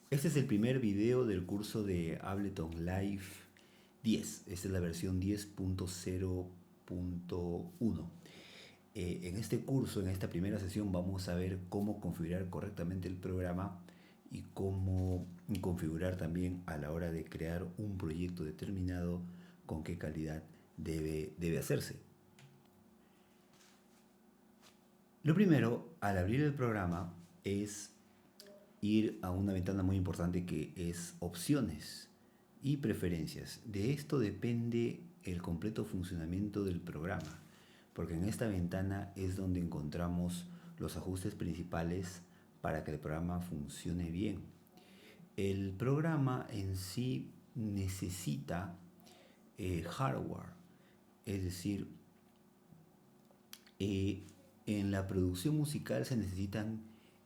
Este es el primer video del curso de Ableton Live 10. Esta es la versión 10.0.1. En este curso, en esta primera sesión, vamos a ver cómo configurar correctamente el programa y cómo configurar también a la hora de crear un proyecto determinado con qué calidad debe hacerse. Lo primero, al abrir el programa, es ir a una ventana muy importante que es opciones y preferencias. De esto depende el completo funcionamiento del programa, porque en esta ventana es donde encontramos los ajustes principales para que el programa funcione bien. El programa en sí necesita hardware, es decir, eh, en la producción musical se necesitan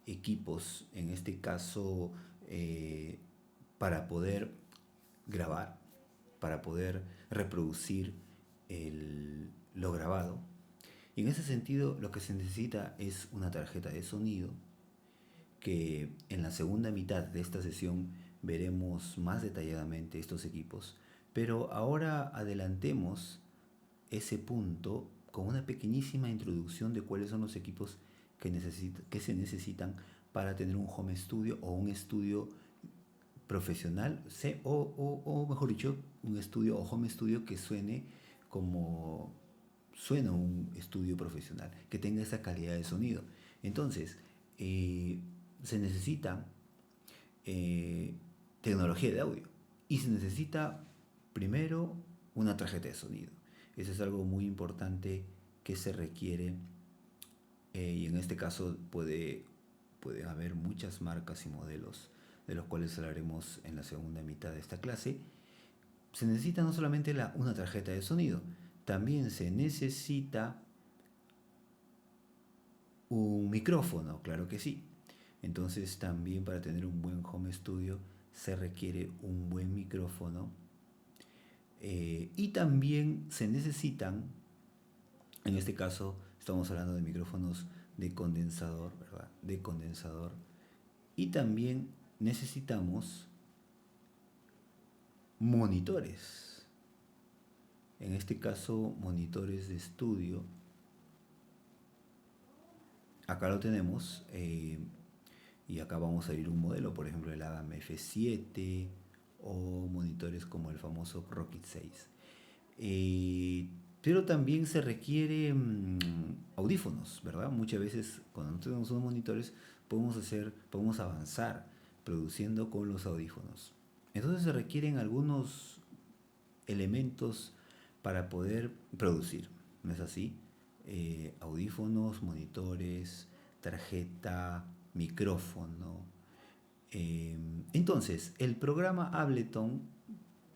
equipos, en este caso, para poder grabar, para poder reproducir lo grabado. Y en ese sentido lo que se necesita es una tarjeta de sonido, que en la segunda mitad de esta sesión veremos más detalladamente estos equipos. Pero ahora adelantemos ese punto con una pequeñísima introducción de cuáles son los equipos que se necesitan para tener un home studio o un estudio profesional, o mejor dicho, un estudio o home studio que suene como suena un estudio profesional, que tenga esa calidad de sonido. Entonces, eh, se necesita eh, tecnología de audio y se necesita primero una tarjeta de sonido. Eso es algo muy importante que se requiere, y en este caso puede haber muchas marcas y modelos de los cuales hablaremos en la segunda mitad de esta clase. Se necesita no solamente una tarjeta de sonido, también se necesita un micrófono, claro que sí. Entonces también para tener un buen home studio se requiere un buen micrófono, y también se necesitan, en este caso estamos hablando de micrófonos de condensador, ¿verdad? De condensador. Y también necesitamos monitores. En este caso, monitores de estudio. Acá lo tenemos. Y acá vamos a ir un modelo, por ejemplo el Adam F7 o monitores como el famoso Rocket 6. Pero también se requiere audífonos, ¿verdad? Muchas veces cuando no tenemos unos monitores podemos avanzar produciendo con los audífonos. Entonces se requieren algunos elementos para poder producir, ¿no es así? Audífonos, monitores, tarjeta, micrófono. Entonces, el programa Ableton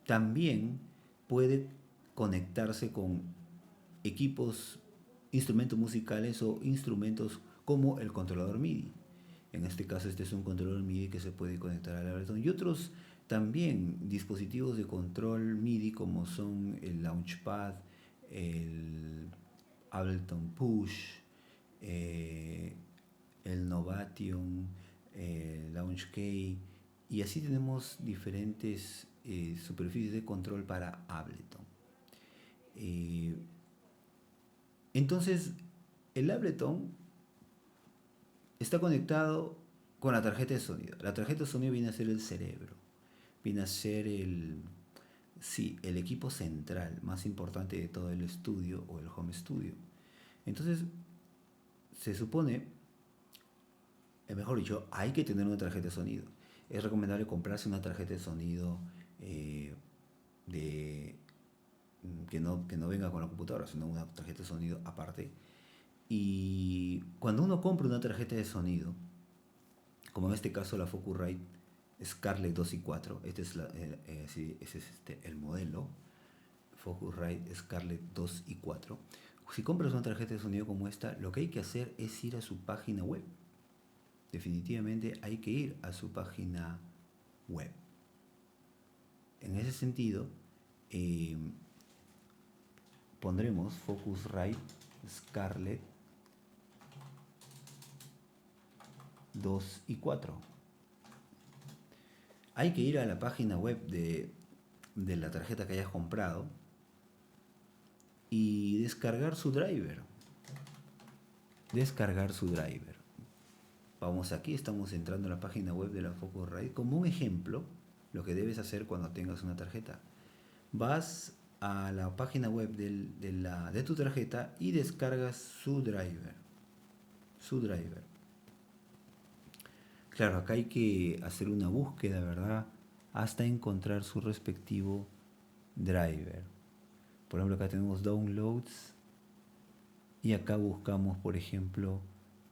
también puede conectarse con equipos, instrumentos musicales o instrumentos como el controlador MIDI. En este caso este es un controlador MIDI que se puede conectar al Ableton y otros también dispositivos de control MIDI como son el Launchpad, el Ableton Push, eh, el Novation, Launch Key, y así tenemos diferentes superficies de control para Ableton. Eh, entonces, el Ableton está conectado con la tarjeta de sonido. La tarjeta de sonido viene a ser el cerebro, viene a ser el equipo central más importante de todo el estudio o el home studio. Entonces, se supone, mejor dicho, hay que tener una tarjeta de sonido. Es recomendable comprarse una tarjeta de sonido, de, que no venga con la computadora, sino una tarjeta de sonido aparte. Y cuando uno compra una tarjeta de sonido, como en este caso la Focusrite Scarlett 2 y 4, ese es el modelo Focusrite Scarlett 2 y 4. Si compras una tarjeta de sonido como esta, lo que hay que hacer es ir a su página web. Definitivamente hay que ir a su página web. En ese sentido, eh, pondremos Focusrite Scarlett 2 y 4. hay que ir a la página web de la tarjeta que hayas comprado y descargar su driver. Descargar su driver. Vamos aquí, estamos entrando a la página web de la Focusrite. Como un ejemplo, lo que debes hacer cuando tengas una tarjeta. Vas a la página web de tu tarjeta y descargas su driver. Su driver. Claro, acá hay que hacer una búsqueda, ¿verdad? Hasta encontrar su respectivo driver. Por ejemplo, acá tenemos downloads y acá buscamos, por ejemplo,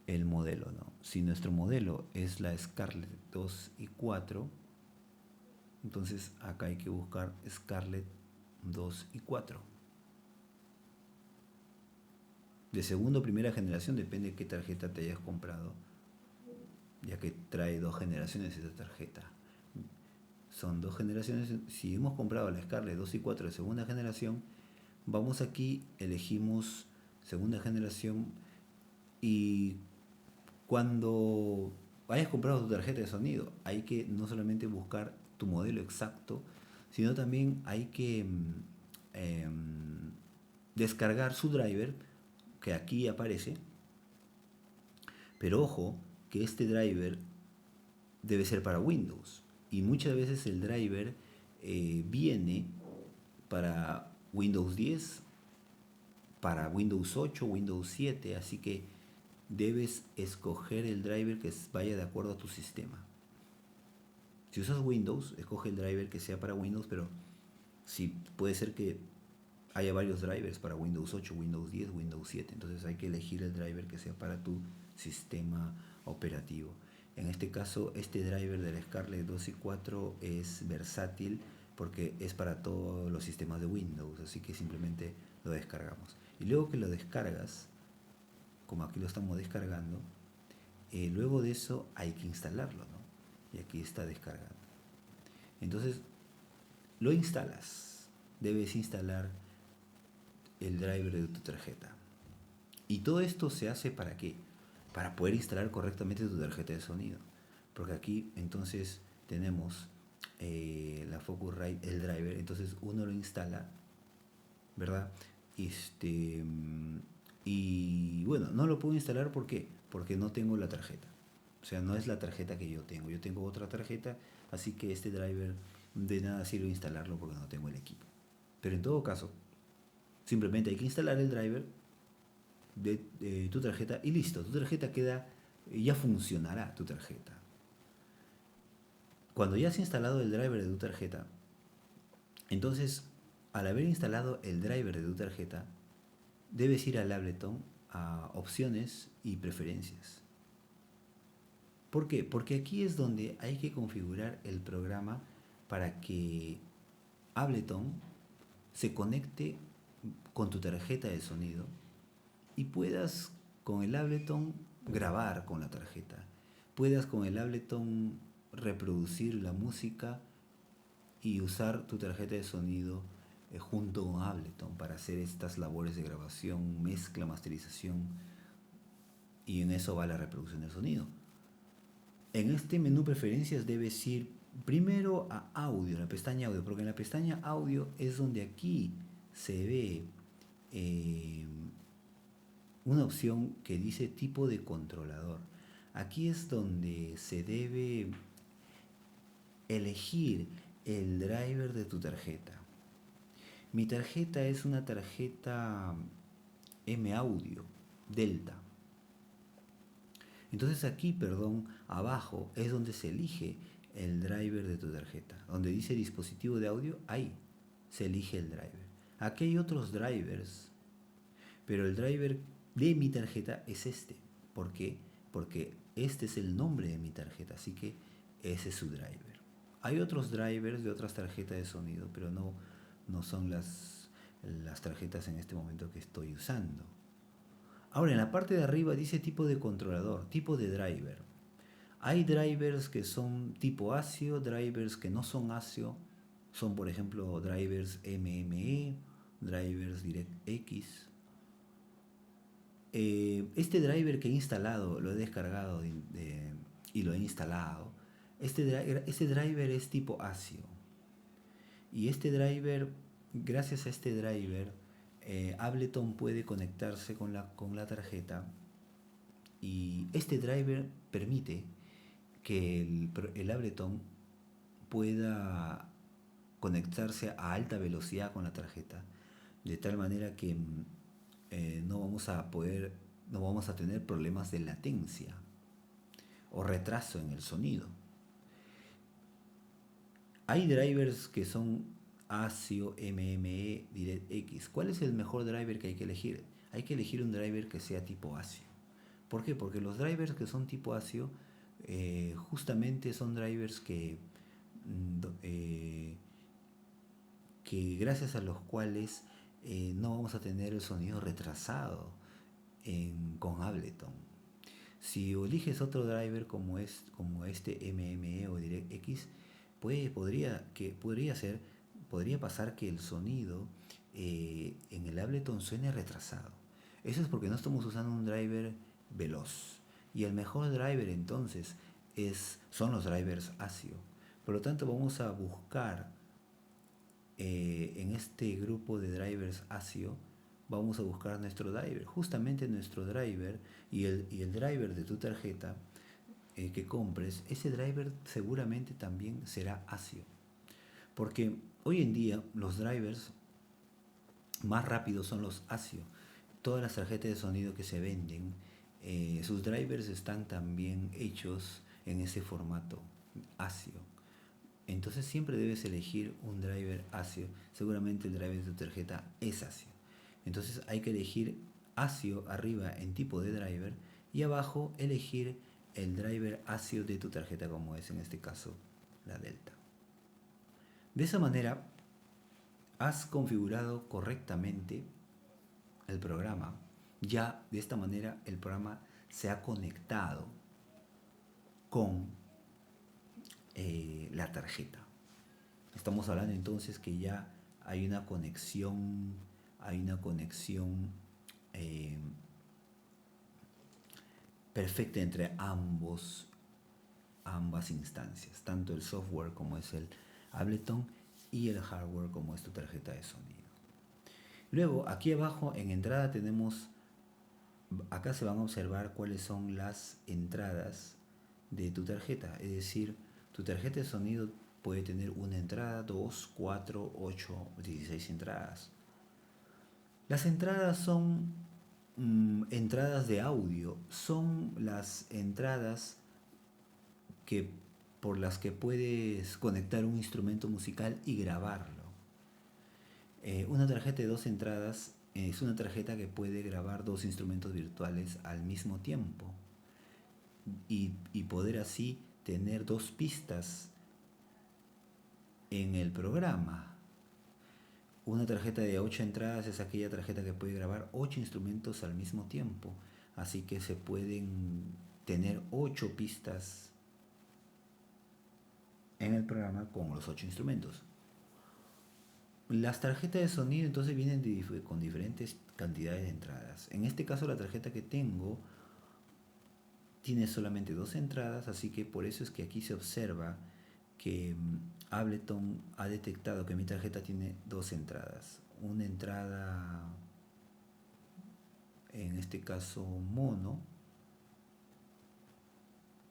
el modelo, ¿no? Si nuestro modelo es la Scarlett 2 y 4, entonces acá hay que buscar Scarlett 2 y 4. De segunda o primera generación, depende de qué tarjeta te hayas comprado, ya que trae 2 generaciones esta tarjeta. Son 2 generaciones. Si hemos comprado la Scarlett 2 y 4 de segunda generación, vamos aquí, elegimos segunda generación y cuando hayas comprado tu tarjeta de sonido, hay que no solamente buscar tu modelo exacto, sino también hay que descargar su driver, que aquí aparece, pero ojo, que este driver debe ser para Windows. Y muchas veces el driver viene para Windows 10, para Windows 8, Windows 7, así que debes escoger el driver que vaya de acuerdo a tu sistema. Si usas Windows, escoge el driver que sea para Windows, pero sí puede ser que haya varios drivers para Windows 8, Windows 10, Windows 7. Entonces hay que elegir el driver que sea para tu sistema operativo. En este caso, este driver de la Scarlett 2 y 4 es versátil porque es para todos los sistemas de Windows, así que simplemente lo descargamos. Y luego que lo descargas, como aquí lo estamos descargando, luego de eso hay que instalarlo, ¿no? Y aquí está descargando. Entonces, lo instalas. Debes instalar el driver de tu tarjeta. Y todo esto se hace ¿para qué? Para poder instalar correctamente tu tarjeta de sonido. Porque aquí entonces tenemos la Focusrite, el driver, entonces uno lo instala, ¿verdad? Y bueno, no lo puedo instalar ¿por qué? Porque no tengo la tarjeta. O sea, no es la tarjeta que yo tengo. Yo tengo otra tarjeta, así que este driver de nada sirve instalarlo porque no tengo el equipo. Pero en todo caso, simplemente hay que instalar el driver de tu tarjeta y listo. Tu tarjeta queda, ya funcionará tu tarjeta. Cuando ya has instalado el driver de tu tarjeta, entonces, al haber instalado el driver de tu tarjeta, debes ir al Ableton a opciones y preferencias. ¿Por qué? Porque aquí es donde hay que configurar el programa para que Ableton se conecte con tu tarjeta de sonido y puedas con el Ableton grabar con la tarjeta. Puedas con el Ableton reproducir la música y usar tu tarjeta de sonido junto con Ableton para hacer estas labores de grabación, mezcla, masterización, y en eso va la reproducción del sonido. En este menú preferencias debes ir primero a audio, la pestaña audio, porque en la pestaña audio es donde aquí se ve una opción que dice tipo de controlador. Aquí es donde se debe elegir el driver de tu tarjeta. Mi tarjeta es una tarjeta M Audio Delta. Entonces aquí, abajo es donde se elige el driver de tu tarjeta. Donde dice dispositivo de audio, ahí se elige el driver. Aquí hay otros drivers, pero el driver de mi tarjeta es este. ¿Por qué? Porque este es el nombre de mi tarjeta, así que ese es su driver. Hay otros drivers de otras tarjetas de sonido, pero no son las tarjetas en este momento que estoy usando. Ahora, en la parte de arriba dice tipo de controlador, tipo de driver. Hay drivers que son tipo ASIO, drivers que no son ASIO. Son, por ejemplo, drivers MME, drivers DirectX. Este driver que he instalado, lo he descargado y lo he instalado. Este driver es tipo ASIO. Y este driver, gracias a este driver, Ableton puede conectarse con la tarjeta. Y este driver permite que el Ableton pueda conectarse a alta velocidad con la tarjeta, de tal manera que no vamos a tener problemas de latencia o retraso en el sonido. Hay drivers que son ASIO, MME, DirectX. ¿Cuál es el mejor driver que hay que elegir? Hay que elegir un driver que sea tipo ASIO. ¿Por qué? Porque los drivers que son tipo ASIO justamente son drivers que gracias a los cuales no vamos a tener el sonido retrasado con Ableton. Si eliges otro driver como este MME o DirectX, podría pasar que el sonido en el Ableton suene retrasado. Eso es porque no estamos usando un driver veloz. Y el mejor driver entonces son los drivers ASIO. Por lo tanto, vamos a buscar en este grupo de drivers ASIO, vamos a buscar nuestro driver, justamente nuestro driver y el driver de tu tarjeta que compres. Ese driver seguramente también será ASIO, porque hoy en día los drivers más rápidos son los ASIO. Todas las tarjetas de sonido que se venden, sus drivers están también hechos en ese formato ASIO. Entonces siempre debes elegir un driver ASIO. Seguramente el driver de tu tarjeta es ASIO. Entonces hay que elegir ASIO arriba en tipo de driver y abajo elegir el driver ASIO de tu tarjeta, como es en este caso la Delta. De esa manera has configurado correctamente el programa. Ya de esta manera el programa se ha conectado con la tarjeta. Estamos hablando entonces que ya hay una conexión perfecta entre ambas instancias, tanto el software como es el Ableton y el hardware como es tu tarjeta de sonido. Luego aquí abajo en entrada acá se van a observar cuáles son las entradas de tu tarjeta, es decir, tu tarjeta de sonido puede tener una entrada, 2, 4, 8, 16 entradas. Las entradas son entradas de audio, son las entradas por las que puedes conectar un instrumento musical y grabarlo. Una tarjeta de 2 entradas es una tarjeta que puede grabar 2 instrumentos virtuales al mismo tiempo y poder así tener 2 pistas en el programa. Una tarjeta de 8 entradas es aquella tarjeta que puede grabar 8 instrumentos al mismo tiempo, así que se pueden tener 8 pistas en el programa con los 8 instrumentos. Las tarjetas de sonido entonces vienen con diferentes cantidades de entradas. En este caso la tarjeta que tengo tiene solamente 2 entradas, así que por eso es que aquí se observa que Ableton ha detectado que mi tarjeta tiene 2 entradas. Una entrada, en este caso mono,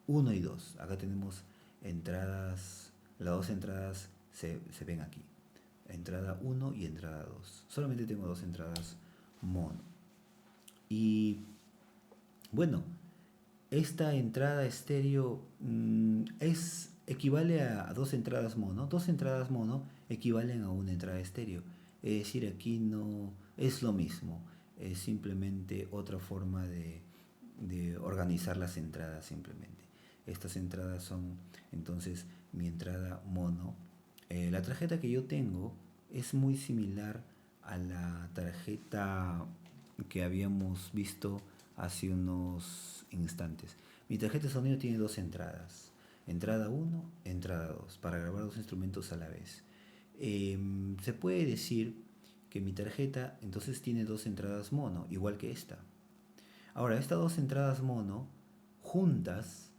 1 y 2. Acá tenemos entradas, las 2 entradas se ven aquí. Entrada 1 y entrada 2. Solamente tengo 2 entradas mono. Y bueno, esta entrada estéreo equivale a 2 entradas mono. 2 entradas mono equivalen a una entrada estéreo. Es decir, aquí no es lo mismo. Es simplemente otra forma de organizar las entradas simplemente. Estas entradas son entonces mi entrada mono. La tarjeta que yo tengo es muy similar a la tarjeta que habíamos visto hace unos instantes. Mi tarjeta de sonido tiene 2 entradas. Entrada 1, entrada 2, para grabar 2 instrumentos a la vez. Se puede decir que mi tarjeta entonces tiene 2 entradas mono, igual que esta. Ahora, estas 2 entradas mono juntas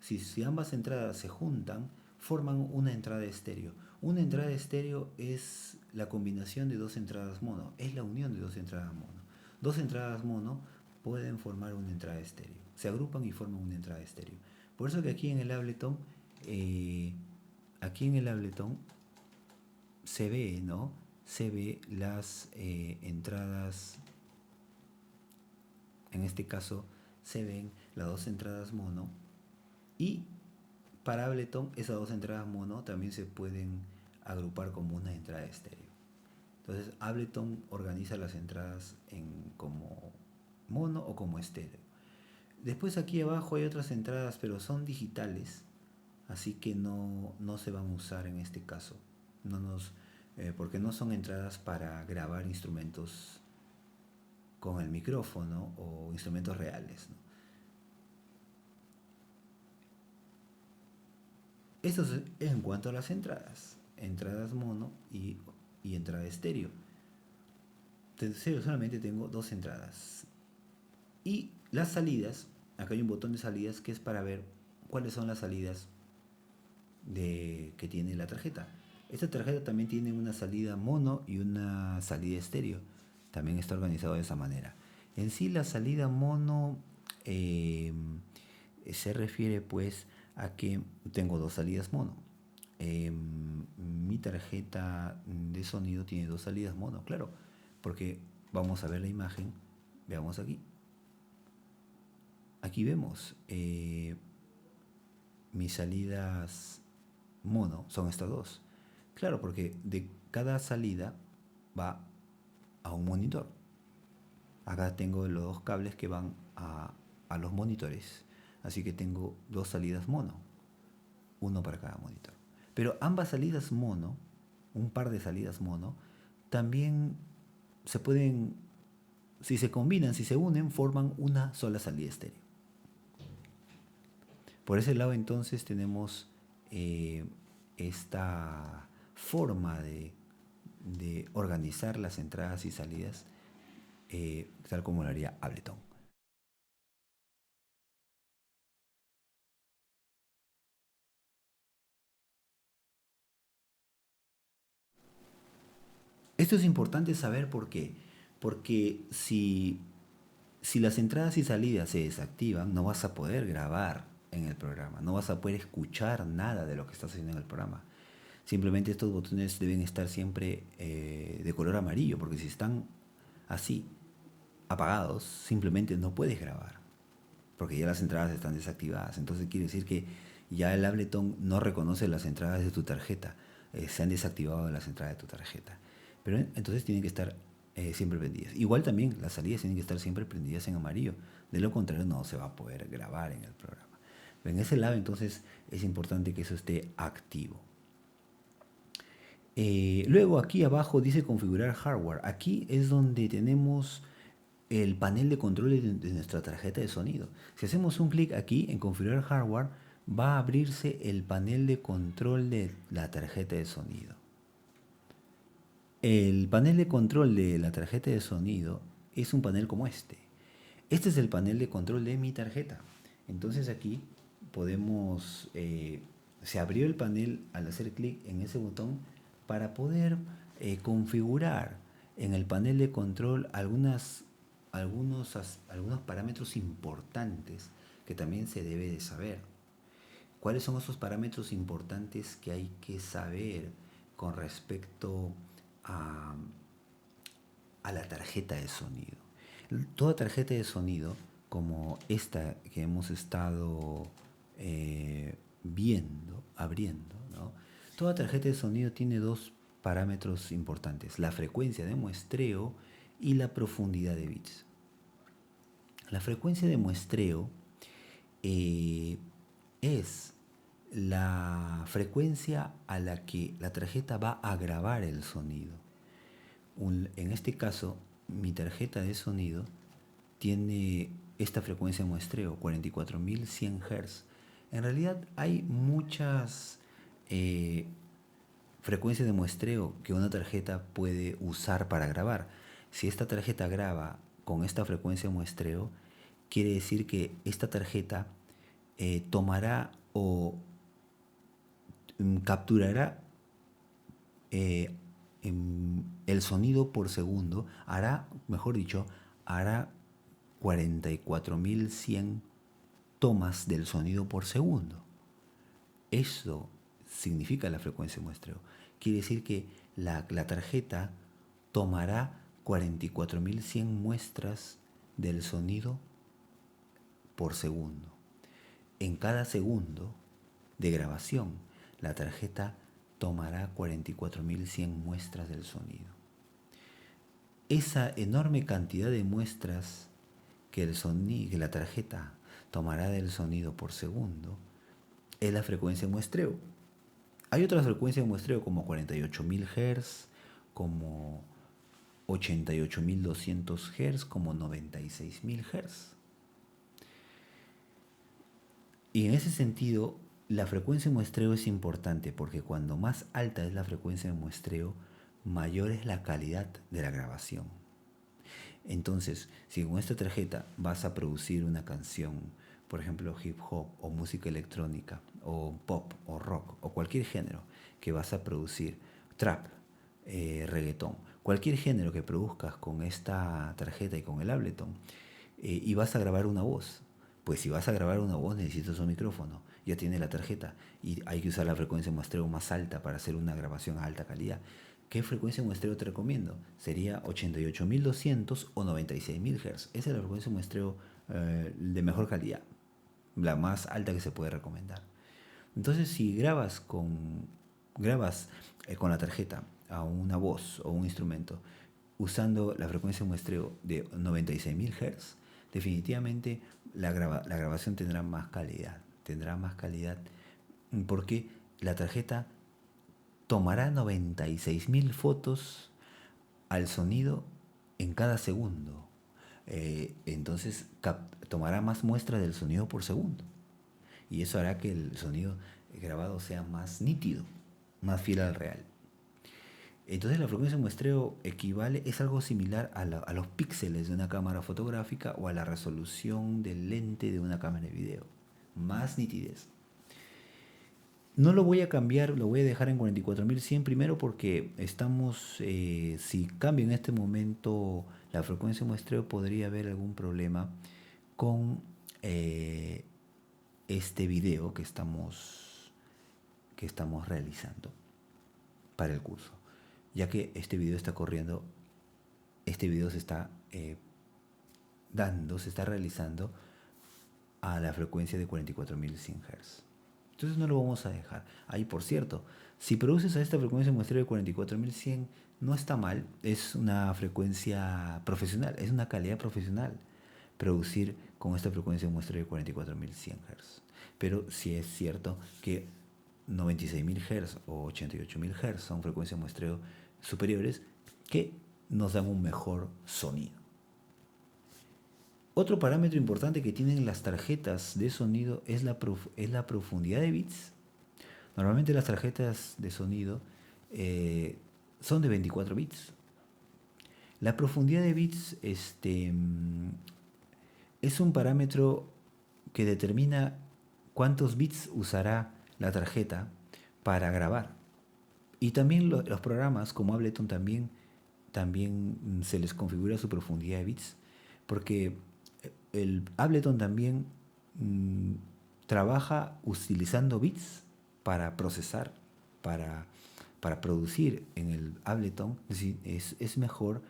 si ambas entradas se juntan, forman una entrada estéreo. Una entrada estéreo es la combinación de dos entradas mono, es la unión de dos entradas mono. Dos entradas mono pueden formar una entrada estéreo. Se agrupan y forman una entrada estéreo. Por eso que eh, aquí en el Ableton se ve, ¿no? Se ve las entradas, en este caso se ven las dos entradas mono, y para Ableton esas dos entradas mono también se pueden agrupar como una entrada estéreo. Entonces Ableton organiza las entradas como mono o como estéreo. Después aquí abajo hay otras entradas, pero son digitales, así que no se van a usar en este caso. Porque no son entradas para grabar instrumentos con el micrófono o instrumentos reales, ¿no? Esto es en cuanto a las entradas mono y entrada estéreo. Solamente tengo dos entradas. Y las salidas, acá hay un botón de salidas que es para ver cuáles son las salidas que tiene la tarjeta. Esta tarjeta también tiene una salida mono y una salida estéreo. También está organizado de esa manera. En sí la salida mono se refiere pues a que tengo dos salidas mono. Mi tarjeta de sonido tiene dos salidas mono, claro, porque vamos a ver la imagen, veamos aquí. Aquí vemos mis salidas mono son estas dos. Claro, porque de cada salida va a un monitor. Acá tengo los dos cables que van a los monitores. Así que tengo dos salidas mono, uno para cada monitor. Pero ambas salidas mono, un par de salidas mono, también se pueden, si se combinan, si se unen, forman una sola salida estéreo. Por ese lado entonces tenemos esta forma de organizar las entradas y salidas tal como lo haría Ableton. Esto es importante saber por qué. Porque si las entradas y salidas se desactivan, no vas a poder grabar en el programa, no vas a poder escuchar nada de lo que estás haciendo en el programa. Simplemente estos botones deben estar siempre de color amarillo, porque si están así, apagados, simplemente no puedes grabar, porque ya las entradas están desactivadas. Entonces quiere decir que ya el Ableton no reconoce las entradas de tu tarjeta, se han desactivado las entradas de tu tarjeta. Pero entonces tienen que estar siempre prendidas. Igual también las salidas tienen que estar siempre prendidas en amarillo, de lo contrario no se va a poder grabar en el programa. Pero en ese lado entonces es importante que eso esté activo. Luego aquí abajo dice configurar hardware. Aquí es donde tenemos el panel de control de nuestra tarjeta de sonido. Si hacemos un clic aquí en configurar hardware, va a abrirse el panel de control de la tarjeta de sonido. El panel de control de la tarjeta de sonido es un panel como este. Este es el panel de control de mi tarjeta. Entonces aquí podemos, se abrió el panel al hacer clic en ese botón para poder configurar en el panel de control algunos parámetros importantes que también se debe de saber. ¿Cuáles son esos parámetros importantes que hay que saber con respecto a la tarjeta de sonido? Toda tarjeta de sonido, como esta que hemos estado abriendo, ¿no? Toda tarjeta de sonido tiene dos parámetros importantes: la frecuencia de muestreo y la profundidad de bits. La frecuencia de muestreo es la frecuencia a la que la tarjeta va a grabar el sonido. En este caso, mi tarjeta de sonido tiene esta frecuencia de muestreo, 44.100 Hz. En realidad hay muchas frecuencias de muestreo que una tarjeta puede usar para grabar. Si esta tarjeta graba con esta frecuencia de muestreo, quiere decir que esta tarjeta tomará o capturará el sonido por segundo, hará, mejor dicho, hará 44.100 tomas del sonido por segundo. Eso significa la frecuencia de muestreo. Quiere decir que la tarjeta tomará 44.100 muestras del sonido por segundo. En cada segundo de grabación, la tarjeta tomará 44.100 muestras del sonido. Esa enorme cantidad de muestras que la tarjeta tomará del sonido por segundo es la frecuencia de muestreo. Hay otras frecuencias de muestreo como 48.000 Hz, como 88.200 Hz, como 96.000 Hz. Y en ese sentido, la frecuencia de muestreo es importante porque cuando más alta es la frecuencia de muestreo, mayor es la calidad de la grabación. Entonces, si con esta tarjeta vas a producir una canción, por ejemplo hip hop o música electrónica o pop o rock o cualquier género que vas a producir, trap, reggaetón, cualquier género que produzcas con esta tarjeta y con el Ableton, y vas a grabar una voz, pues si vas a grabar una voz necesitas un micrófono, ya tienes la tarjeta y hay que usar la frecuencia de muestreo más alta para hacer una grabación a alta calidad. ¿Qué frecuencia de muestreo te recomiendo? Sería 88.200 o 96.000 Hz. Esa es la frecuencia de muestreo de mejor calidad, la más alta que se puede recomendar. Entonces, si grabas con la tarjeta a una voz o un instrumento usando la frecuencia de muestreo de 96.000 Hz, definitivamente la grabación tendrá más calidad. Tendrá más calidad porque la tarjeta tomará 96.000 fotos al sonido en cada segundo. Entonces tomará más muestras del sonido por segundo. Y eso hará que el sonido grabado sea más nítido, más fiel al real. Entonces la frecuencia de muestreo es algo similar a los píxeles de una cámara fotográfica o a la resolución del lente de una cámara de video. Más nitidez. No lo voy a cambiar, lo voy a dejar en 44.100 primero porque si cambio en este momento la frecuencia de muestreo podría haber algún problema con este video que estamos realizando para el curso, ya que este video se está realizando a la frecuencia de 44.100 Hz. Entonces no lo vamos a dejar. Ahí, por cierto, si produces a esta frecuencia de muestreo de 44.100, no está mal, es una frecuencia profesional, es una calidad profesional producir con esta frecuencia de muestreo de 44.100 Hz. Pero sí es cierto que 96.000 Hz o 88.000 Hz son frecuencias de muestreo superiores que nos dan un mejor sonido. Otro parámetro importante que tienen las tarjetas de sonido es la profundidad de bits. Normalmente las tarjetas de sonido son de 24 bits. La profundidad de bits es un parámetro que determina cuántos bits usará la tarjeta para grabar. Y también los programas como Ableton también se les configura su profundidad de bits, porque el Ableton también trabaja utilizando bits para procesar, para producir en el Ableton. Es decir, es mejor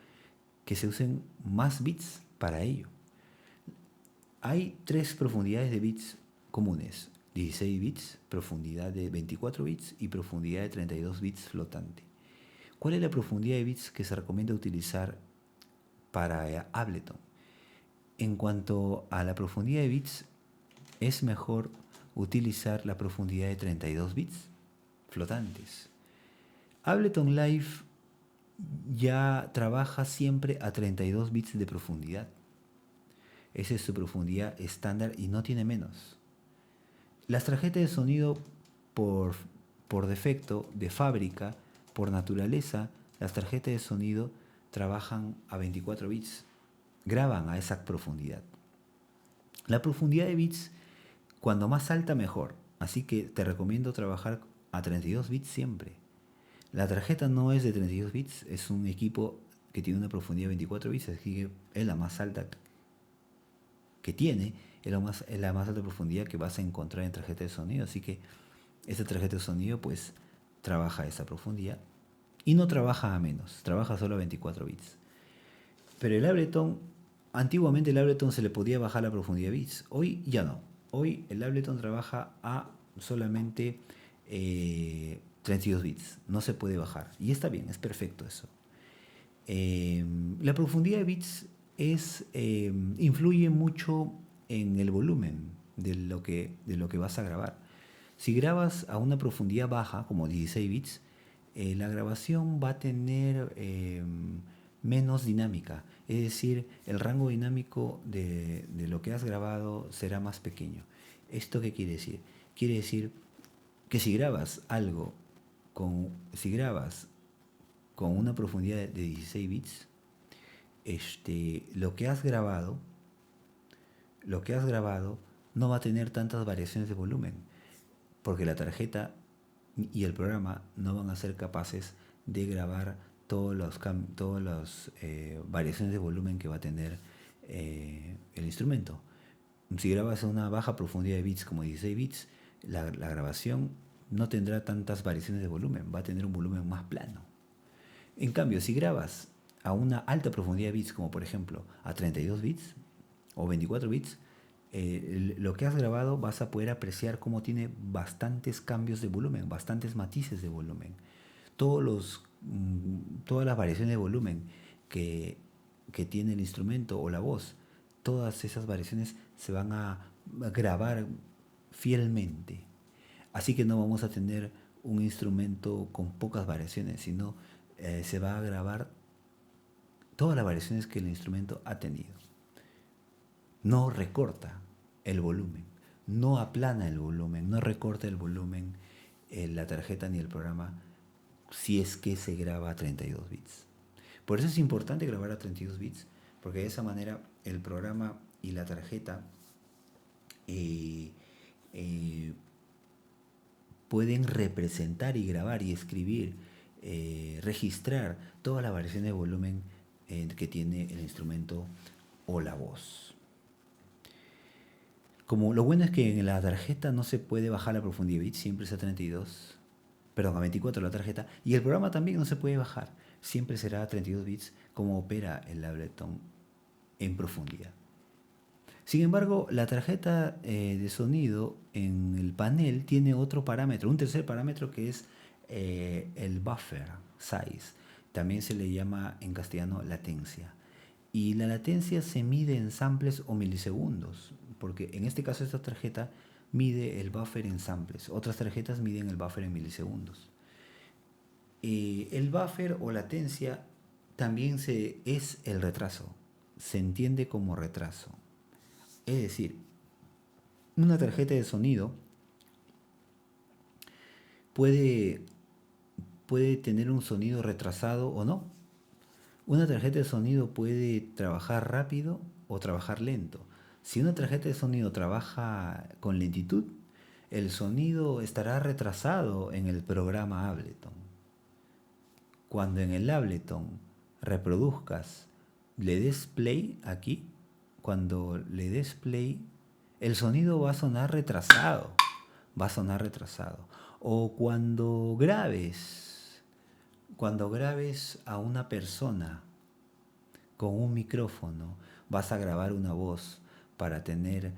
que se usen más bits para ello. Hay 3 profundidades de bits comunes: 16 bits, profundidad de 24 bits y profundidad de 32 bits flotante. ¿Cuál es la profundidad de bits que se recomienda utilizar para Ableton? En cuanto a la profundidad de bits, es mejor utilizar la profundidad de 32 bits flotantes. Ableton Live ya trabaja siempre a 32 bits de profundidad. Esa es su profundidad estándar y no tiene menos. Las tarjetas de sonido por defecto, de fábrica, por naturaleza, las tarjetas de sonido trabajan a 24 bits. Graban a esa profundidad. La profundidad de bits, cuando más alta mejor. Así que te recomiendo trabajar a 32 bits siempre. La tarjeta no es de 32 bits, es un equipo que tiene una profundidad de 24 bits, así que es la más alta que tiene, es la más alta profundidad que vas a encontrar en tarjeta de sonido. Así que esta tarjeta de sonido pues trabaja a esa profundidad y no trabaja a menos, trabaja solo a 24 bits. Pero el Ableton, antiguamente el Ableton se le podía bajar la profundidad de bits, hoy ya no. Hoy el Ableton trabaja a solamente 32 bits, no se puede bajar. Y está bien, es perfecto eso. La profundidad de bits influye mucho en el volumen de lo que vas a grabar. Si grabas a una profundidad baja, como 16 bits, la grabación va a tener menos dinámica. Es decir, el rango dinámico de lo que has grabado será más pequeño. ¿Esto qué quiere decir? Quiere decir que si grabas si grabas con una profundidad de 16 bits, lo que has grabado no va a tener tantas variaciones de volumen, porque la tarjeta y el programa no van a ser capaces de grabar todas las variaciones de volumen que va a tener el instrumento. Si grabas a una baja profundidad de bits como 16 bits, la grabación no tendrá tantas variaciones de volumen, va a tener un volumen más plano. En cambio, si grabas a una alta profundidad de bits, como por ejemplo a 32 bits o 24 bits, lo que has grabado vas a poder apreciar cómo tiene bastantes cambios de volumen, bastantes matices de volumen. Todas las variaciones de volumen que tiene el instrumento o la voz, todas esas variaciones se van a grabar fielmente. Así que no vamos a tener un instrumento con pocas variaciones, sino se va a grabar todas las variaciones que el instrumento ha tenido. No recorta el volumen, no aplana el volumen, no recorta el volumen la tarjeta ni el programa si es que se graba a 32 bits. Por eso es importante grabar a 32 bits, porque de esa manera el programa y la tarjeta pueden representar y grabar y escribir, registrar toda la variación de volumen que tiene el instrumento o la voz. Como lo bueno es que en la tarjeta no se puede bajar la profundidad de bits, siempre es a 32, perdón, a 24 la tarjeta, y el programa también no se puede bajar, siempre será a 32 bits como opera el Ableton en profundidad. Sin embargo, la tarjeta de sonido en el panel tiene otro parámetro, un tercer parámetro que es el buffer size. También se le llama en castellano latencia. Y la latencia se mide en samples o milisegundos, porque en este caso esta tarjeta mide el buffer en samples. Otras tarjetas miden el buffer en milisegundos. El buffer o latencia también es el retraso. Se entiende como retraso. Es decir, una tarjeta de sonido puede tener un sonido retrasado o no. Una tarjeta de sonido puede trabajar rápido o trabajar lento. Si una tarjeta de sonido trabaja con lentitud, el sonido estará retrasado en el programa Ableton. Cuando en el Ableton reproduzcas, le des play aquí, cuando le des play, el sonido va a sonar retrasado. O cuando grabes a una persona con un micrófono, vas a grabar una voz para tener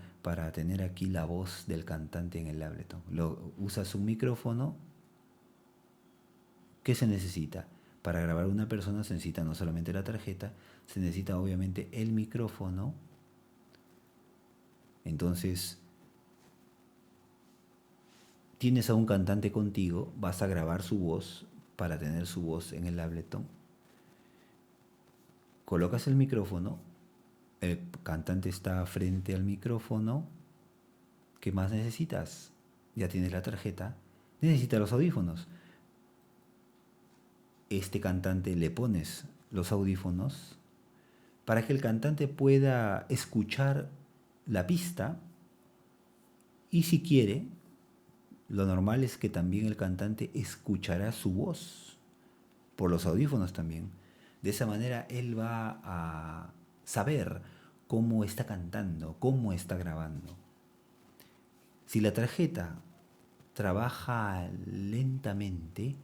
aquí la voz del cantante en el Ableton. Usas un micrófono. ¿Qué se necesita? Para grabar a una persona se necesita no solamente la tarjeta, se necesita obviamente el micrófono. Entonces, tienes a un cantante contigo, vas a grabar su voz para tener su voz en el Ableton. Colocas el micrófono, el cantante está frente al micrófono. ¿Qué más necesitas? Ya tienes la tarjeta, necesitas los audífonos. Este cantante le pones los audífonos para que el cantante pueda escuchar la pista Y si quiere, lo normal es que también el cantante escuchará su voz por los audífonos también. De esa manera él va a saber cómo está cantando, cómo está grabando. Si la tarjeta trabaja lentamente,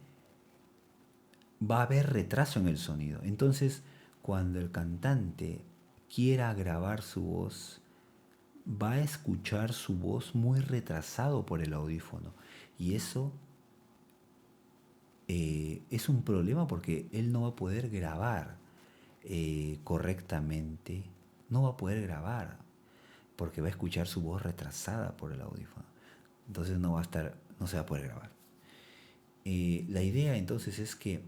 va a haber retraso en el sonido. Entonces, cuando el cantante quiera grabar su voz, va a escuchar su voz muy retrasado por el audífono. Y eso es un problema porque él no va a poder grabar correctamente. No va a poder grabar porque va a escuchar su voz retrasada por el audífono. Entonces no se va a poder grabar. La idea entonces es que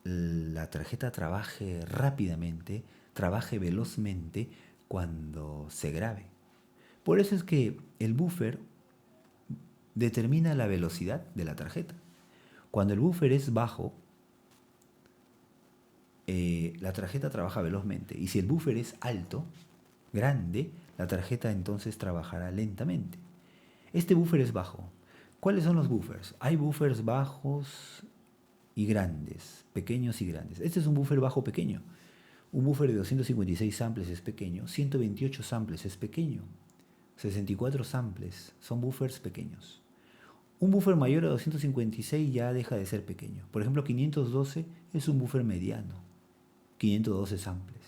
la tarjeta trabaje rápidamente, trabaje velozmente cuando se grabe. Por eso es que el buffer determina la velocidad de la tarjeta. Cuando el buffer es bajo, la tarjeta trabaja velozmente. Y si el buffer es alto, grande, la tarjeta entonces trabajará lentamente. Este buffer es bajo. ¿Cuáles son los buffers? Hay buffers bajos y grandes, pequeños y grandes. Este es un buffer bajo pequeño. Un buffer de 256 samples es pequeño, 128 samples es pequeño, 64 samples son buffers pequeños. Un buffer mayor a 256 ya deja de ser pequeño. Por ejemplo, 512 es un buffer mediano, 512 samples.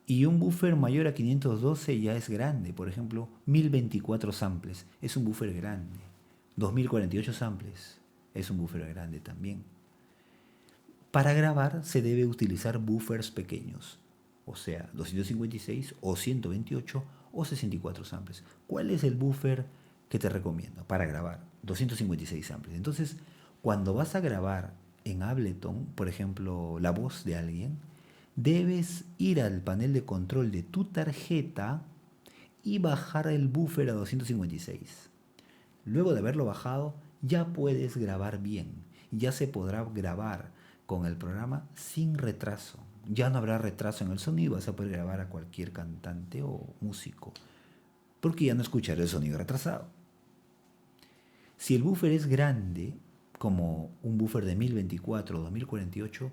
Y un buffer mayor a 512 ya es grande. Por ejemplo, 1024 samples es un buffer grande. 2048 samples es un buffer grande también. Para grabar se debe utilizar buffers pequeños, o sea, 256 o 128 o 64 samples. ¿Cuál es el buffer que te recomiendo para grabar? 256 samples. Entonces, cuando vas a grabar en Ableton, por ejemplo, la voz de alguien, debes ir al panel de control de tu tarjeta y bajar el buffer a 256. Luego de haberlo bajado, ya puedes grabar bien. Ya se podrá grabar con el programa sin retraso. Ya no habrá retraso en el sonido, vas a poder grabar a cualquier cantante o músico, porque ya no escucharé el sonido retrasado. Si el buffer es grande, como un buffer de 1024 o 2048,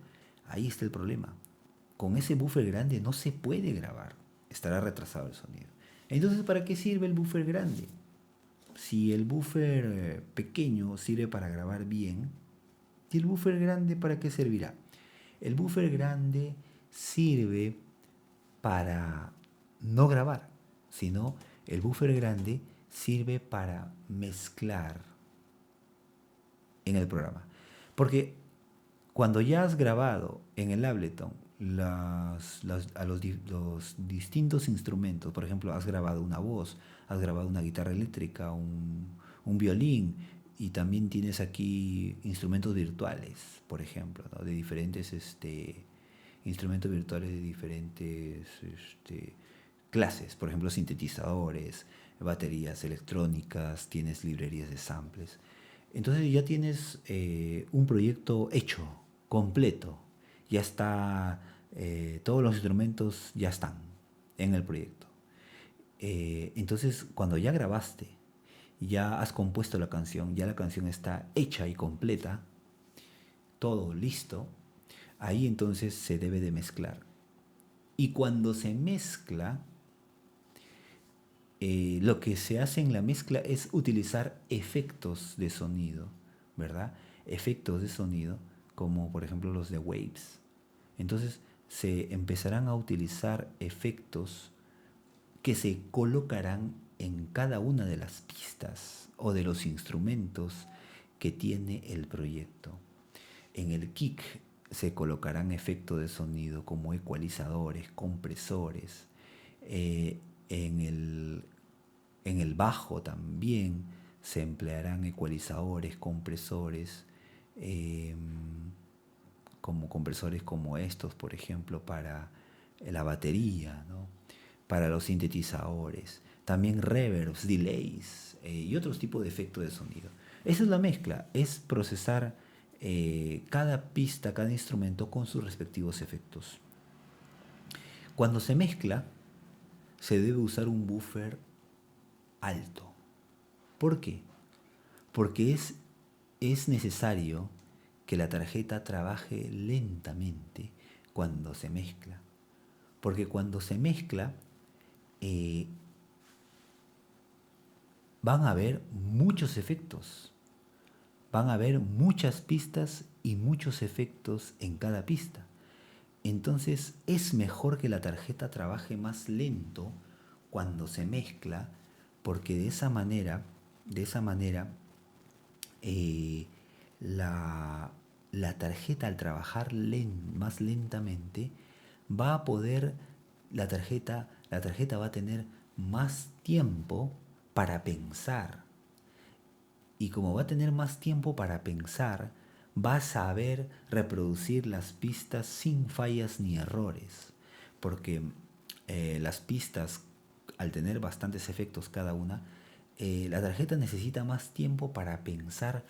ahí está el problema. Con ese buffer grande no se puede grabar, estará retrasado el sonido. Entonces, ¿para qué sirve el buffer grande? Si el buffer pequeño sirve para grabar bien, ¿y el buffer grande para qué servirá? El buffer grande sirve para no grabar, sino el buffer grande sirve para mezclar en el programa. Porque cuando ya has grabado en el Ableton los distintos instrumentos, por ejemplo, has grabado una voz, has grabado una guitarra eléctrica, un violín, y también tienes aquí instrumentos virtuales, por ejemplo, ¿no? De diferentes instrumentos virtuales de diferentes clases, por ejemplo, sintetizadores, baterías electrónicas, tienes librerías de samples. Entonces ya tienes un proyecto hecho, completo. Ya está, todos los instrumentos ya están en el proyecto. Entonces, cuando ya grabaste, ya has compuesto la canción, ya la canción está hecha y completa, todo listo, ahí entonces se debe de mezclar. Y cuando se mezcla, lo que se hace en la mezcla es utilizar efectos de sonido, ¿verdad? Efectos de sonido, como por ejemplo los de Waves. Entonces se empezarán a utilizar efectos que se colocarán en cada una de las pistas o de los instrumentos que tiene el proyecto. En el kick se colocarán efectos de sonido como ecualizadores, compresores. En el bajo también se emplearán ecualizadores, compresores, eh, como compresores como estos, por ejemplo, para la batería, ¿no? Para los sintetizadores, también reverbs, delays y otros tipos de efectos de sonido. Esa es la mezcla, es procesar cada pista, cada instrumento con sus respectivos efectos. Cuando se mezcla, se debe usar un buffer alto. ¿Por qué? Porque es necesario que la tarjeta trabaje lentamente cuando se mezcla. Porque cuando se mezcla, eh, van a haber muchos efectos. Van a haber muchas pistas y muchos efectos en cada pista. Entonces es mejor que la tarjeta trabaje más lento cuando se mezcla, porque de esa manera eh, la, la tarjeta al trabajar más lentamente va a poder, la tarjeta va a tener más tiempo para pensar. Y como va a tener más tiempo para pensar, va a saber reproducir las pistas sin fallas ni errores. Porque las pistas, al tener bastantes efectos cada una, la tarjeta necesita más tiempo para pensar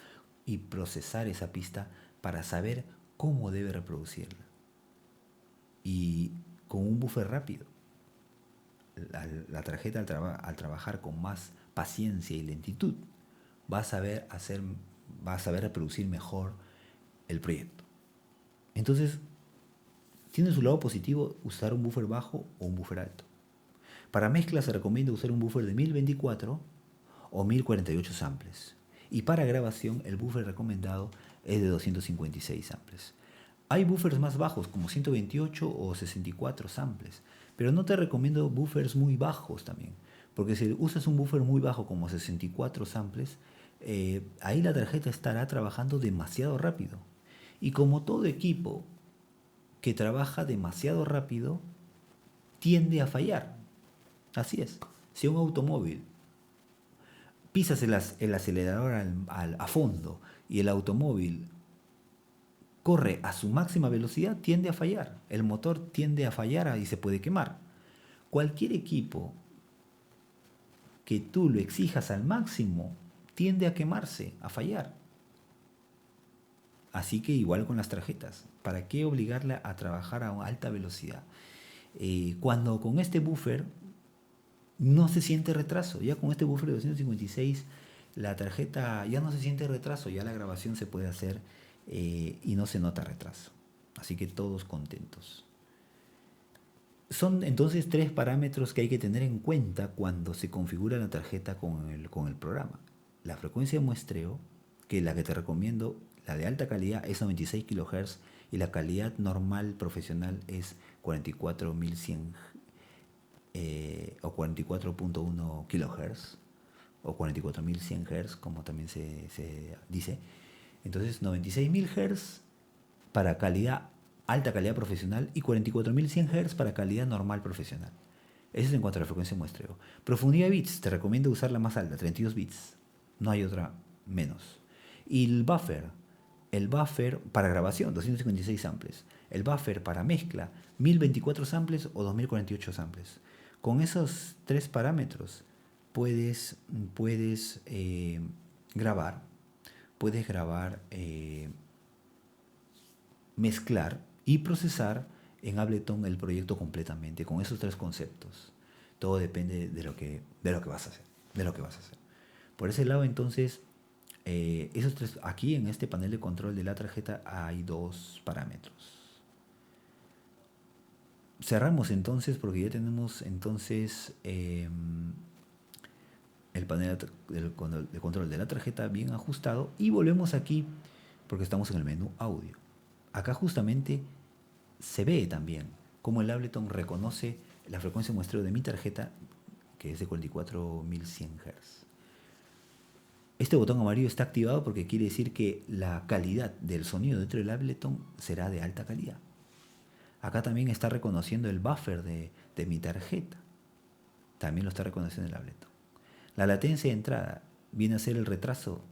y procesar esa pista para saber cómo debe reproducirla. Y con un buffer rápido, la tarjeta al trabajar con más paciencia y lentitud, va a saber reproducir mejor el proyecto. Entonces, tiene su lado positivo usar un buffer bajo o un buffer alto. Para mezcla se recomienda usar un buffer de 1024 o 1048 samples. Y para grabación el buffer recomendado es de 256 samples. Hay buffers más bajos como 128 o 64 samples, pero no te recomiendo buffers muy bajos también, porque si usas un buffer muy bajo como 64 samples, ahí la tarjeta estará trabajando demasiado rápido. Y como todo equipo que trabaja demasiado rápido, tiende a fallar. Así es. Si un automóvil pisas el acelerador a fondo y el automóvil corre a su máxima velocidad, tiende a fallar. El motor tiende a fallar y se puede quemar. Cualquier equipo que tú lo exijas al máximo tiende a quemarse, a fallar. Así que igual con las tarjetas. ¿Para qué obligarla a trabajar a alta velocidad? Cuando con este buffer no se siente retraso. Ya con este buffer de 256 la tarjeta ya no se siente retraso, ya la grabación se puede hacer y no se nota retraso. Así que todos contentos. Son entonces tres parámetros que hay que tener en cuenta cuando se configura la tarjeta con el programa. La frecuencia de muestreo, que la que te recomiendo, la de alta calidad es 96 kHz y la calidad normal profesional es 44100 o 44.1 kHz o 44.100 Hz, como también se dice. Entonces 96.000 Hz para alta calidad profesional y 44.100 Hz para calidad normal profesional. Eso es en cuanto a la frecuencia de muestreo. Profundidad de bits, te recomiendo usar la más alta, 32 bits. No hay otra menos. Y el buffer para grabación, 256 samples. El buffer para mezcla, 1024 samples o 2048 samples. Con esos tres parámetros puedes grabar, mezclar y procesar en Ableton el proyecto completamente con esos tres conceptos. Todo depende de lo que vas a hacer. Por ese lado, entonces, esos tres, aquí en este panel de control de la tarjeta hay dos parámetros. Cerramos entonces porque ya tenemos entonces el panel de control de la tarjeta bien ajustado y volvemos aquí porque estamos en el menú audio. Acá justamente se ve también cómo el Ableton reconoce la frecuencia de muestreo de mi tarjeta, que es de 44.100 Hz. Este botón amarillo está activado porque quiere decir que la calidad del sonido dentro del Ableton será de alta calidad. Acá también está reconociendo el buffer de mi tarjeta. También lo está reconociendo el Ableton. La latencia de entrada viene a ser el retraso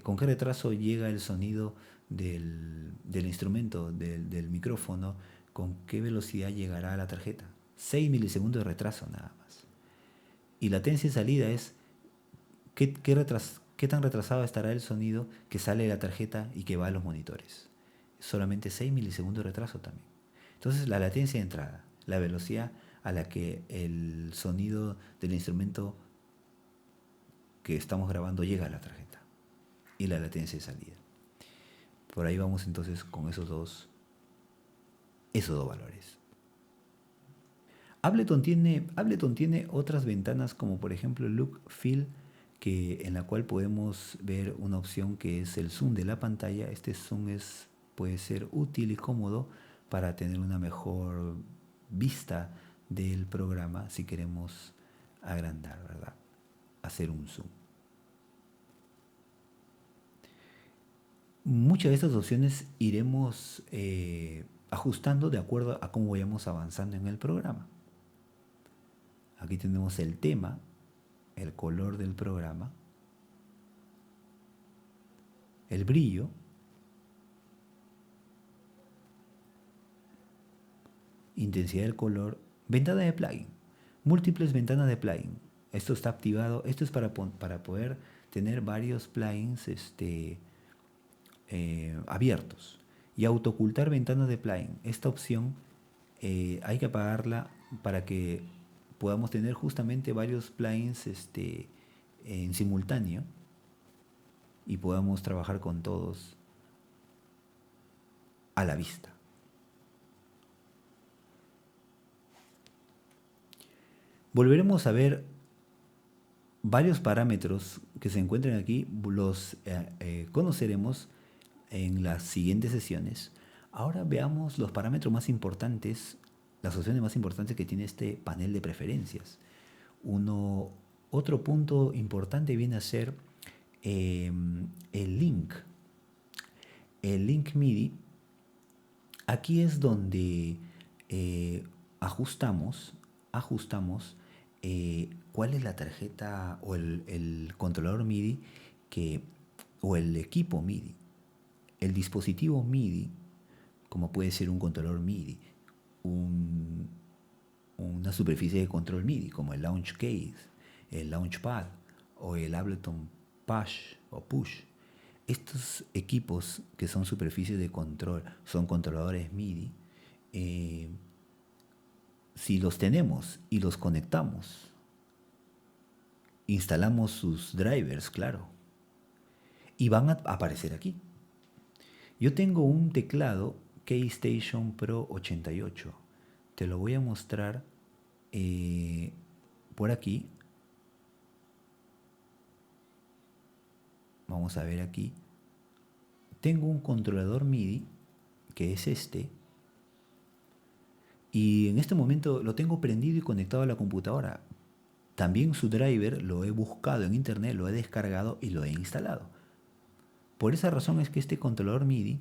con qué retraso llega el sonido del instrumento, del micrófono, con qué velocidad llegará a la tarjeta. 6 milisegundos de retraso nada más. Y latencia de salida es qué tan retrasado estará el sonido que sale de la tarjeta y que va a los monitores. Solamente 6 milisegundos de retraso también. Entonces la latencia de entrada, la velocidad a la que el sonido del instrumento que estamos grabando llega a la tarjeta y la latencia de salida. Por ahí vamos entonces con esos dos valores. Ableton tiene otras ventanas como por ejemplo Look Feel, en la cual podemos ver una opción que es el zoom de la pantalla. Este zoom puede ser útil y cómodo para tener una mejor vista del programa si queremos agrandar, ¿verdad? Hacer un zoom. Muchas de estas opciones iremos ajustando de acuerdo a cómo vayamos avanzando en el programa. Aquí tenemos el tema, el color del programa, el brillo, intensidad del color, ventana de plugin, múltiples ventanas de plugin. Esto está activado, esto es para poder tener varios plugins abiertos y autoocultar ventanas de plugin. Esta opción hay que apagarla para que podamos tener justamente varios plugins en simultáneo y podamos trabajar con todos a la vista. Volveremos a ver varios parámetros que se encuentran aquí, los conoceremos en las siguientes sesiones. Ahora veamos los parámetros más importantes, las opciones más importantes que tiene este panel de preferencias. Otro punto importante viene a ser el link. El link MIDI. Aquí es donde ajustamos cuál es la tarjeta o el controlador MIDI o el equipo MIDI. El dispositivo MIDI, como puede ser un controlador MIDI, una superficie de control MIDI, como el Launch Case, el Launchpad o el Ableton Push. Estos equipos que son superficies de control, son controladores MIDI. Si los tenemos y los conectamos, instalamos sus drivers, claro, y van a aparecer aquí. Yo tengo un teclado Keystation Pro 88. Te lo voy a mostrar por aquí. Vamos a ver aquí. Tengo un controlador MIDI que es este. Y en este momento lo tengo prendido y conectado a la computadora. También su driver lo he buscado en internet, lo he descargado y lo he instalado. Por esa razón es que este controlador MIDI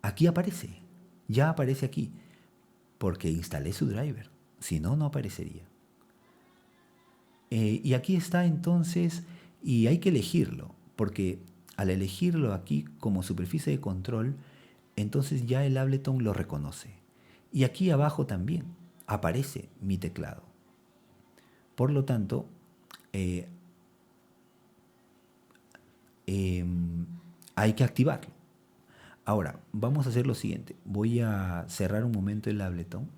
aquí aparece. Ya aparece aquí. Porque instalé su driver. Si no, no aparecería. Y aquí está entonces, y hay que elegirlo. Porque al elegirlo aquí como superficie de control, entonces ya el Ableton lo reconoce. Y aquí abajo también aparece mi teclado. Por lo tanto, hay que activarlo. Ahora, vamos a hacer lo siguiente. Voy a cerrar un momento el Ableton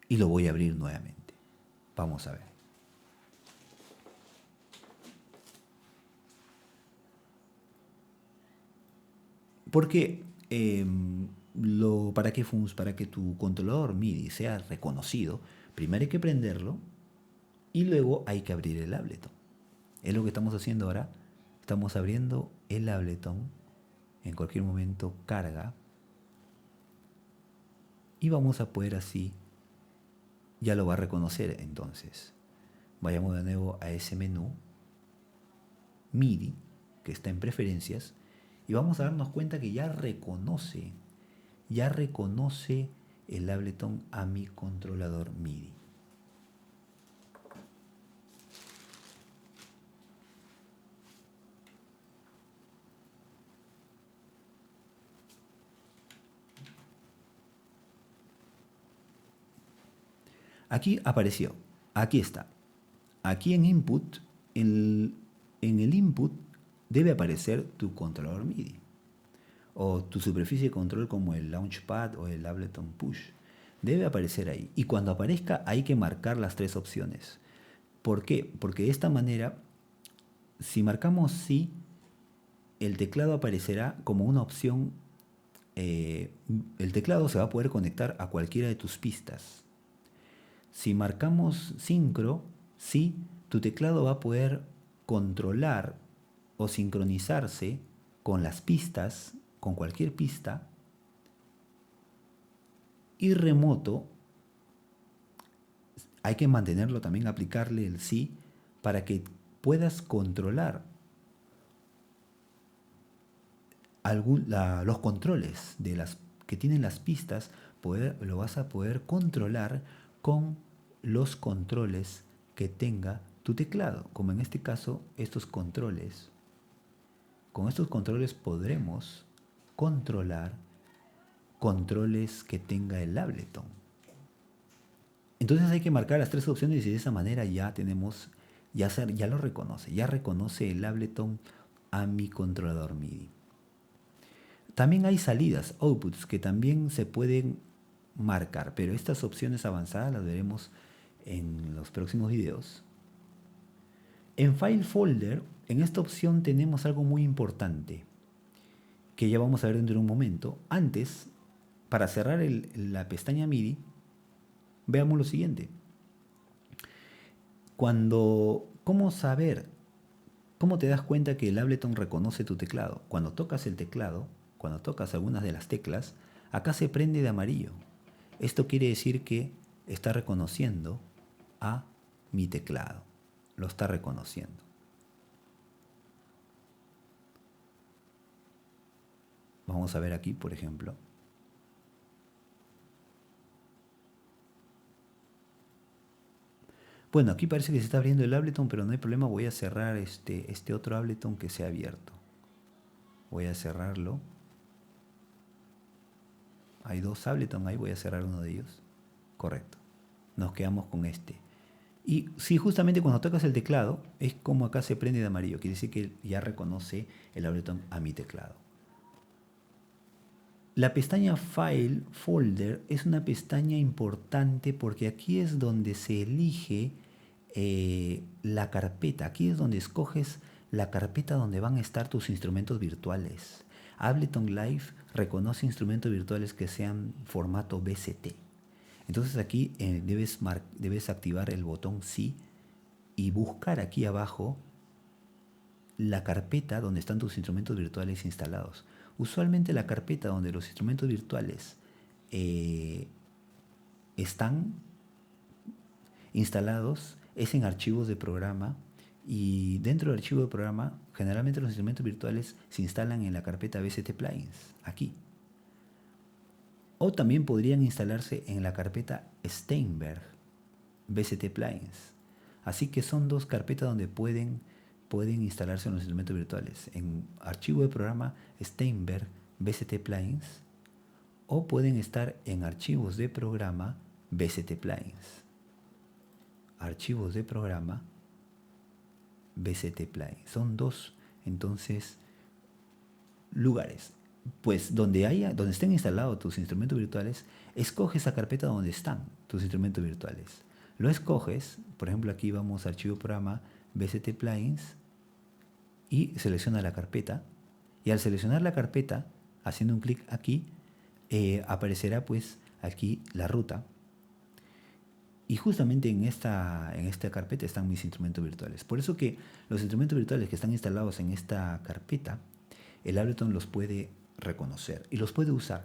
y lo voy a abrir nuevamente. Vamos a ver. Porque para que tu controlador MIDI sea reconocido, primero hay que prenderlo y luego hay que abrir el Ableton. Es lo que estamos haciendo ahora. Estamos abriendo el Ableton. En cualquier momento carga. Y vamos a poder así. Ya lo va a reconocer entonces. Vayamos de nuevo a ese menú. MIDI, que está en preferencias. Y vamos a darnos cuenta que ya reconoce el Ableton a mi controlador MIDI. Aquí apareció, aquí está. Aquí en Input, en el Input debe aparecer tu controlador MIDI o tu superficie de control como el Launchpad o el Ableton Push. Debe aparecer ahí. Y cuando aparezca hay que marcar las tres opciones. ¿Por qué? Porque de esta manera, si marcamos sí, el teclado aparecerá como una opción. El teclado se va a poder conectar a cualquiera de tus pistas. Si marcamos sincro, sí, tu teclado va a poder controlar o sincronizarse con las pistas, con cualquier pista. Y remoto, hay que mantenerlo también, aplicarle el sí, para que puedas controlar los controles de las que tienen las pistas, lo vas a poder controlar con los controles que tenga tu teclado, como en este caso estos controles. Con estos controles podremos controlar controles que tenga el Ableton. Entonces hay que marcar las tres opciones y de esa manera ya tenemos, ya lo reconoce, ya reconoce el Ableton a mi controlador MIDI. También hay salidas, outputs, que también se pueden marcar, pero estas opciones avanzadas las veremos en los próximos videos. En File Folder, en esta opción tenemos algo muy importante, que ya vamos a ver dentro de un momento. Antes, para cerrar la pestaña MIDI, veamos lo siguiente. ¿Cómo saber? ¿Cómo te das cuenta que el Ableton reconoce tu teclado? Cuando tocas el teclado, cuando tocas algunas de las teclas, acá se prende de amarillo. Esto quiere decir que está reconociendo a mi teclado. Lo está reconociendo. Vamos a ver aquí, por ejemplo. Bueno, aquí parece que se está abriendo el Ableton, pero no hay problema. Voy a cerrar este otro Ableton que se ha abierto. Voy a cerrarlo. Hay dos Ableton ahí, voy a cerrar uno de ellos. Correcto. Nos quedamos con este. Y sí, justamente cuando tocas el teclado, es como acá se prende de amarillo. Quiere decir que ya reconoce el Ableton a mi teclado. La pestaña File Folder es una pestaña importante porque aquí es donde se elige la carpeta. Aquí es donde escoges la carpeta donde van a estar tus instrumentos virtuales. Ableton Live reconoce instrumentos virtuales que sean formato BCT. Entonces aquí debes activar el botón sí y buscar aquí abajo la carpeta donde están tus instrumentos virtuales instalados. Usualmente la carpeta donde los instrumentos virtuales están instalados es en archivos de programa, y dentro del archivo de programa generalmente los instrumentos virtuales se instalan en la carpeta BCT Plugins, aquí. O también podrían instalarse en la carpeta Steinberg BCT Plugins. Así que son dos carpetas donde pueden instalarse los instrumentos virtuales. En archivo de programa Steinberg BCT Plugins, o pueden estar en archivos de programa BCT Plugins. Archivos de programa BCT Plugins. Son dos, entonces, lugares. Pues donde estén instalados tus instrumentos virtuales, escoge esa carpeta donde están tus instrumentos virtuales. Lo escoges, por ejemplo aquí vamos a archivo programa BCT Plugins y selecciona la carpeta, y al seleccionar la carpeta, haciendo un clic aquí, aparecerá pues aquí la ruta, y justamente en esta carpeta están mis instrumentos virtuales. Por eso que los instrumentos virtuales que están instalados en esta carpeta, el Ableton los puede reconocer y los puede usar.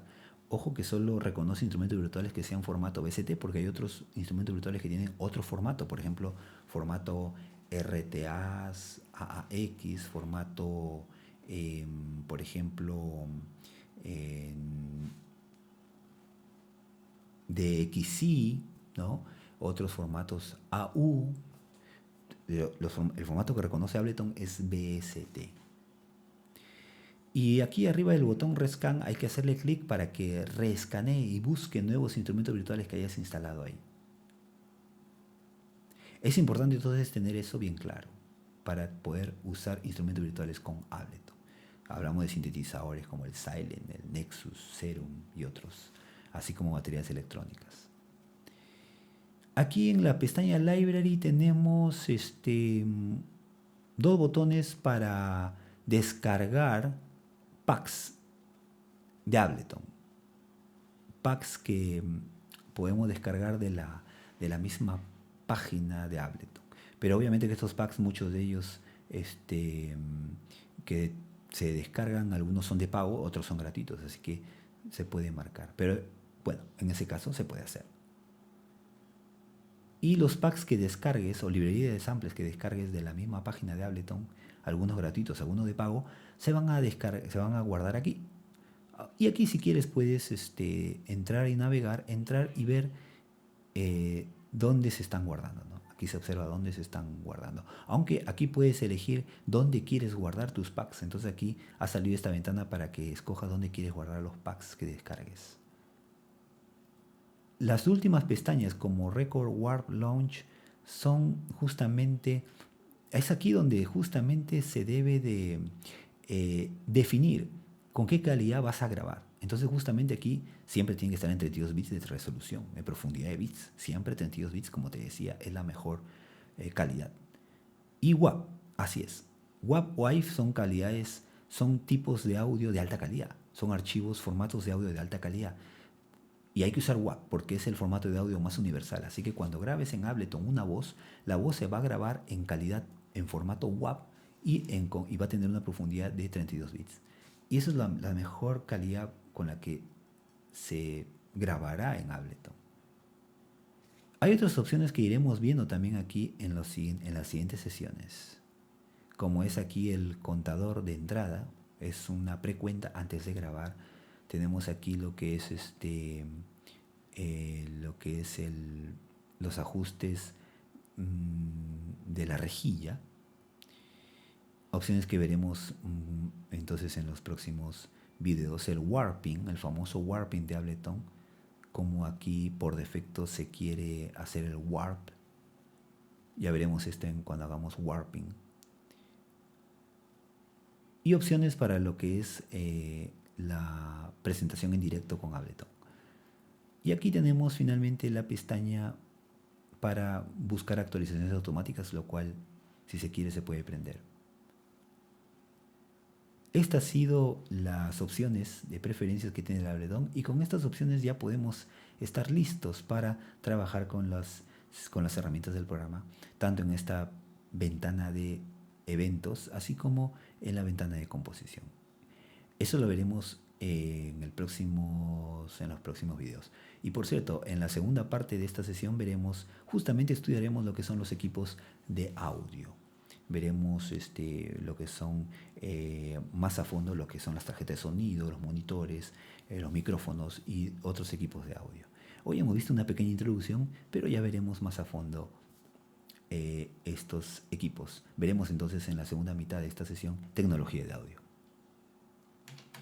Ojo que solo reconoce instrumentos virtuales que sean formato BCT, porque hay otros instrumentos virtuales que tienen otro formato, por ejemplo, formato RTAs, AAX, formato, por ejemplo, DXI, ¿no? Otros formatos AU. El formato que reconoce Ableton es BST. Y aquí arriba del botón Rescan hay que hacerle clic para que reescanee y busque nuevos instrumentos virtuales que hayas instalado ahí. Es importante entonces tener eso bien claro para poder usar instrumentos virtuales con Ableton. Hablamos de sintetizadores como el Silent, el Nexus, Serum y otros, así como baterías electrónicas. Aquí en la pestaña Library tenemos dos botones para descargar packs de Ableton. Packs que podemos descargar de la misma página de Ableton. Pero obviamente que estos packs, muchos de ellos que se descargan, algunos son de pago, otros son gratuitos, así que se puede marcar. Pero bueno, en ese caso se puede hacer. Y los packs que descargues o librería de samples que descargues de la misma página de Ableton, algunos gratuitos, algunos de pago, se van a guardar aquí. Y aquí si quieres puedes entrar y navegar, entrar y ver dónde se están guardando, ¿no? Aquí se observa dónde se están guardando. Aunque aquí puedes elegir dónde quieres guardar tus packs. Entonces aquí ha salido esta ventana para que escojas dónde quieres guardar los packs que descargues. Las últimas pestañas como Record Warp Launch son justamente, es aquí donde justamente se debe de definir con qué calidad vas a grabar. Entonces justamente aquí siempre tiene que estar en 32 bits de resolución, en profundidad de bits. Siempre 32 bits, como te decía, es la mejor calidad. Y WAV, así es. WAV o AIF son calidades, son tipos de audio de alta calidad. Son archivos, formatos de audio de alta calidad. Y hay que usar WAV porque es el formato de audio más universal. Así que cuando grabes en Ableton una voz, la voz se va a grabar en calidad, en formato WAV y va a tener una profundidad de 32 bits. Y eso es la mejor calidad con la que se grabará en Ableton. Hay otras opciones que iremos viendo también aquí en las siguientes sesiones. Como es aquí el contador de entrada, es una precuenta antes de grabar. Tenemos aquí lo que es los ajustes de la rejilla. Opciones que veremos entonces en los próximos videos. El warping, el famoso warping de Ableton, como aquí por defecto se quiere hacer el warp. Ya veremos esto cuando hagamos warping. Y opciones para lo que es la presentación en directo con Ableton. Y aquí tenemos finalmente la pestaña para buscar actualizaciones automáticas, lo cual, si se quiere, se puede prender. Estas han sido las opciones de preferencias que tiene el Ableton, y con estas opciones ya podemos estar listos para trabajar con las herramientas del programa, tanto en esta ventana de eventos, así como en la ventana de composición. Eso lo veremos en los próximos videos. Y por cierto, en la segunda parte de esta sesión estudiaremos lo que son los equipos de audio. Veremos lo que son más a fondo lo que son las tarjetas de sonido, los monitores, los micrófonos y otros equipos de audio. Hoy hemos visto una pequeña introducción, pero ya veremos más a fondo estos equipos. Veremos entonces en la segunda mitad de esta sesión tecnología de audio.